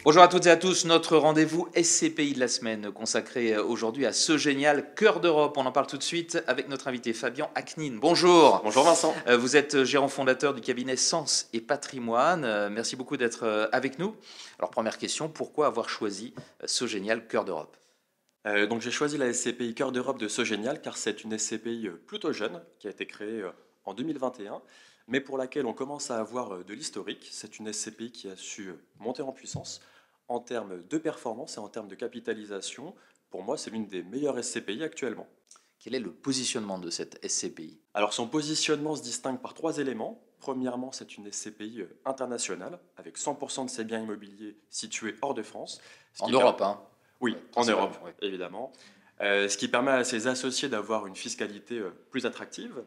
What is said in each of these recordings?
Bonjour à toutes et à tous, notre rendez-vous SCPI de la semaine consacré aujourd'hui à ce génial cœur d'Europe. On en parle tout de suite avec notre invité Fabien Aknin. Bonjour. Bonjour Vincent. Vous êtes gérant fondateur du cabinet Sens et Patrimoine. Merci beaucoup d'être avec nous. Alors première question, pourquoi avoir choisi ce génial cœur d'Europe ? Donc j'ai choisi la SCPI Cœur d'Europe de Sogénial car c'est une SCPI plutôt jeune qui a été créée en 2021 mais pour laquelle on commence à avoir de l'historique. C'est une SCPI qui a su monter en puissance en termes de performance et en termes de capitalisation. Pour moi, c'est l'une des meilleures SCPI actuellement. Quel est le positionnement de cette SCPI ? Alors son positionnement se distingue par trois éléments. Premièrement, c'est une SCPI internationale avec 100% de ses biens immobiliers situés hors de France. En Europe, hein ? Oui, Ouais, en Europe, ouais. évidemment. Ce qui permet à ses associés d'avoir une fiscalité plus attractive.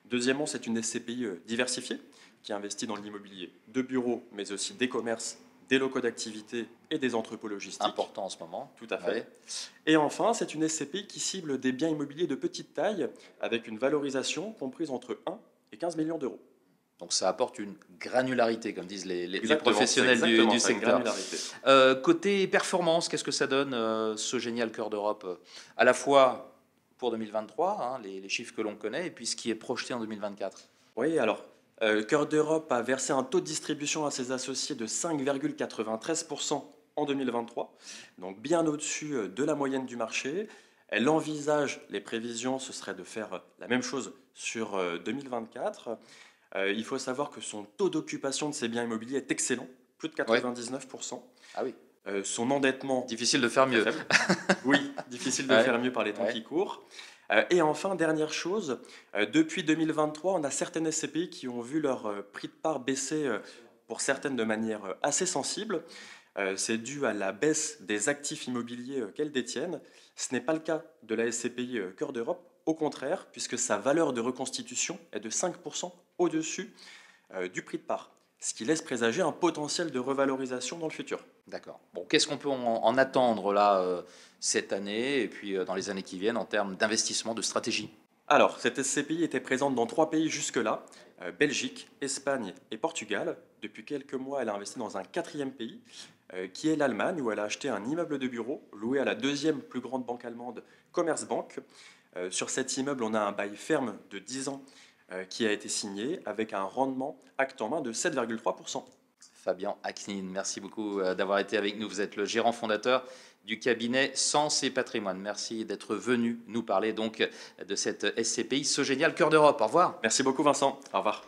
Deuxièmement, c'est une SCPI diversifiée qui investit dans l'immobilier de bureaux, mais aussi des commerces, des locaux d'activité et des entrepôts logistiques. Important en ce moment. Tout à fait. Ouais. Et enfin, c'est une SCPI qui cible des biens immobiliers de petite taille avec une valorisation comprise entre 1 et 15 millions d'euros. Donc ça apporte une granularité, comme disent les Exactement, professionnels c'est du exactement ça, une secteur. granularité. Côté performance, qu'est-ce que ça donne ce génial cœur d'Europe à la fois pour 2023, hein, les chiffres que l'on connaît, et puis ce qui est projeté en 2024 ? Oui, alors, Cœur d'Europe a versé un taux de distribution à ses associés de 5,93% en 2023, donc bien au-dessus de la moyenne du marché. Elle envisage, les prévisions, ce serait de faire la même chose sur 2024. Il faut savoir que son taux d'occupation de ses biens immobiliers est excellent, plus de 99%. Ah oui, Son endettement difficile de faire très mieux. faible. Oui, difficile de Ouais. faire mieux par les temps Ouais. qui courent. Et enfin, dernière chose, depuis 2023, on a certaines SCPI qui ont vu leur prix de part baisser pour certaines de manière assez sensible. C'est dû à la baisse des actifs immobiliers qu'elles détiennent. Ce n'est pas le cas de la SCPI Cœur d'Europe, au contraire, puisque sa valeur de reconstitution est de 5% au-dessus du prix de part, ce qui laisse présager un potentiel de revalorisation dans le futur. D'accord. Bon, qu'est-ce qu'on peut en attendre là cette année et puis dans les années qui viennent en termes d'investissement, de stratégie ? Alors, cette SCPI était présente dans 3 pays jusque-là, Belgique, Espagne et Portugal. Depuis quelques mois, elle a investi dans un 4e pays, qui est l'Allemagne, où elle a acheté un immeuble de bureau loué à la 2e plus grande banque allemande, Commerzbank. Sur cet immeuble, on a un bail ferme de 10 ans qui a été signé avec un rendement acte en main de 7,3%. Fabien Aknin, merci beaucoup d'avoir été avec nous. Vous êtes le gérant fondateur du cabinet Sens et Patrimoine. Merci d'être venu nous parler donc de cette SCPI, ce génial cœur d'Europe. Au revoir. Merci beaucoup Vincent, au revoir.